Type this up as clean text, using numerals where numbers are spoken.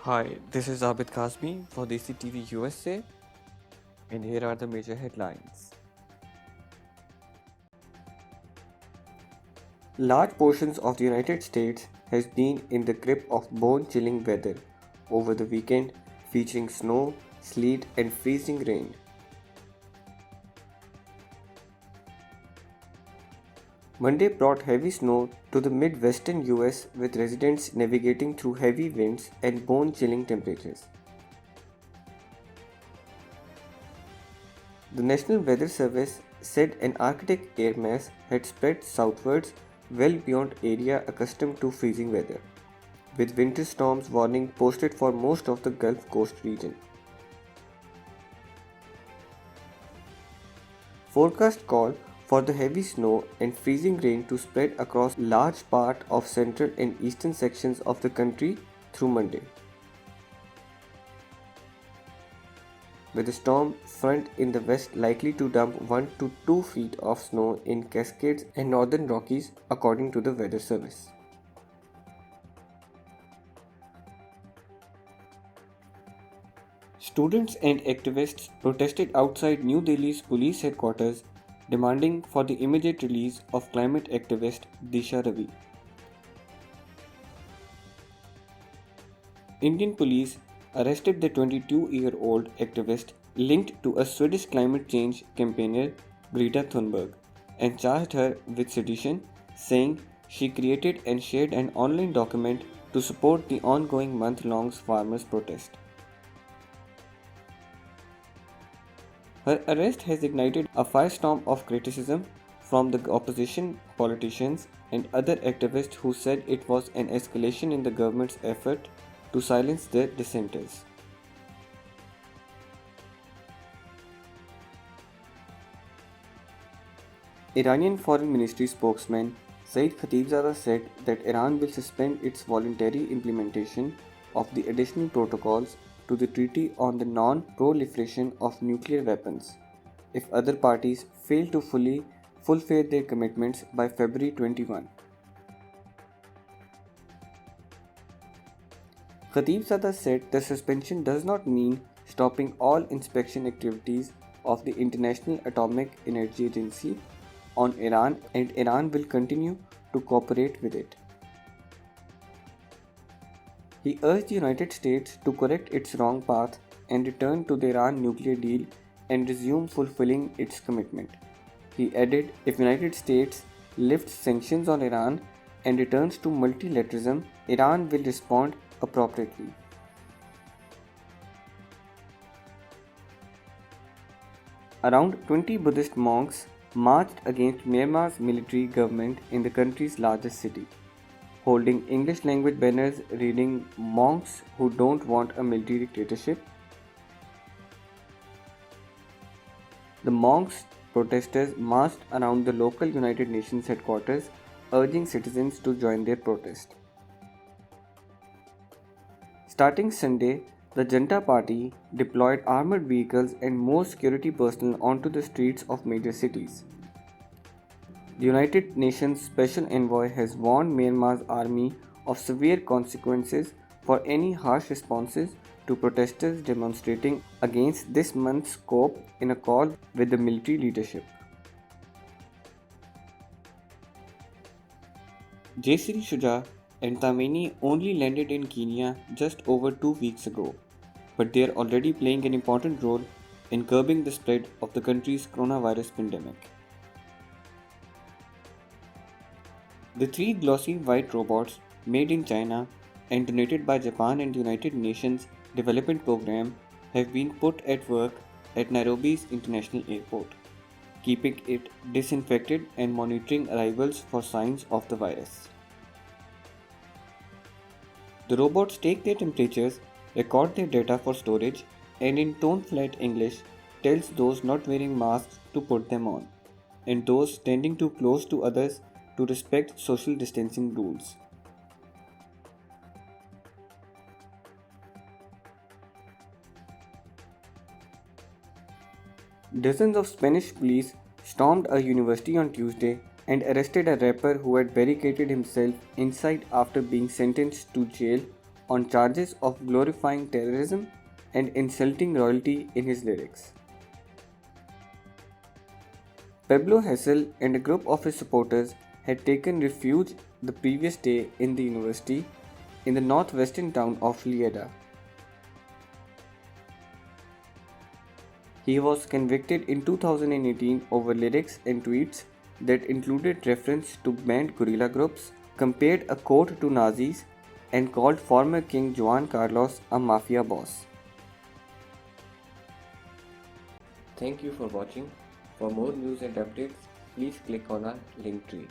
Hi, this is Abid Kazmi for the CTV USA, and here are the major headlines. Large portions of the United States has been in the grip of bone-chilling weather over the weekend, featuring snow, sleet, and freezing rain. Monday brought heavy snow to the Midwestern US with residents navigating through heavy winds and bone-chilling temperatures. The National Weather Service said an Arctic air mass had spread southwards well beyond area accustomed to freezing weather, with winter storms warning posted for most of the Gulf Coast region. Forecasts call for the heavy snow and freezing rain to spread across large part of central and eastern sections of the country through Monday, with a storm front in the west likely to dump 1 to 2 feet of snow in Cascades and northern Rockies, according to the Weather Service. Students and activists protested outside New Delhi's police headquarters, demanding for the immediate release of climate activist Disha Ravi. Indian police arrested the 22-year-old activist linked to a Swedish climate change campaigner Greta Thunberg and charged her with sedition, saying she created and shared an online document to support the ongoing month-long farmers' protest. Her arrest has ignited a firestorm of criticism from the opposition politicians and other activists who said it was an escalation in the government's effort to silence their dissenters. Iranian Foreign Ministry spokesman Saeed Khatibzadeh said that Iran will suspend its voluntary implementation of the additional protocols to the Treaty on the Non-Proliferation of Nuclear Weapons if other parties fail to fully fulfill their commitments by February 21. Khatibzadeh said the suspension does not mean stopping all inspection activities of the International Atomic Energy Agency on Iran, and Iran will continue to cooperate with it. He urged the United States to correct its wrong path and return to the Iran nuclear deal and resume fulfilling its commitment. He added, if United States lifts sanctions on Iran and returns to multilateralism, Iran will respond appropriately. Around 20 Buddhist monks marched against Myanmar's military government in the country's largest city, holding English language banners reading Monks Who Don't Want a Military Dictatorship. The monks protesters marched around the local United Nations headquarters, urging citizens to join their protest. Starting Sunday, the Janata Party deployed armored vehicles and more security personnel onto the streets of major cities. The United Nations Special Envoy has warned Myanmar's army of severe consequences for any harsh responses to protesters demonstrating against this month's COP in a call with the military leadership. Jaisri Shuja and Tamini only landed in Kenya just over 2 weeks ago, but they are already playing an important role in curbing the spread of the country's coronavirus pandemic. The three glossy white robots made in China and donated by Japan and the United Nations Development Programme have been put at work at Nairobi's International Airport, keeping it disinfected and monitoring arrivals for signs of the virus. The robots take their temperatures, record their data for storage, and in tone-flat English tells those not wearing masks to put them on, and those standing too close to others to respect social distancing rules. Dozens of Spanish police stormed a university on Tuesday and arrested a rapper who had barricaded himself inside after being sentenced to jail on charges of glorifying terrorism and insulting royalty in his lyrics. Pablo Hasél and a group of his supporters had taken refuge the previous day in the university in the northwestern town of Lleida. He was convicted in 2018 over lyrics and tweets that included reference to banned guerrilla groups, compared a court to Nazis, and called former King Juan Carlos a mafia boss. Thank you for watching. For more news and updates, please click on our link tree.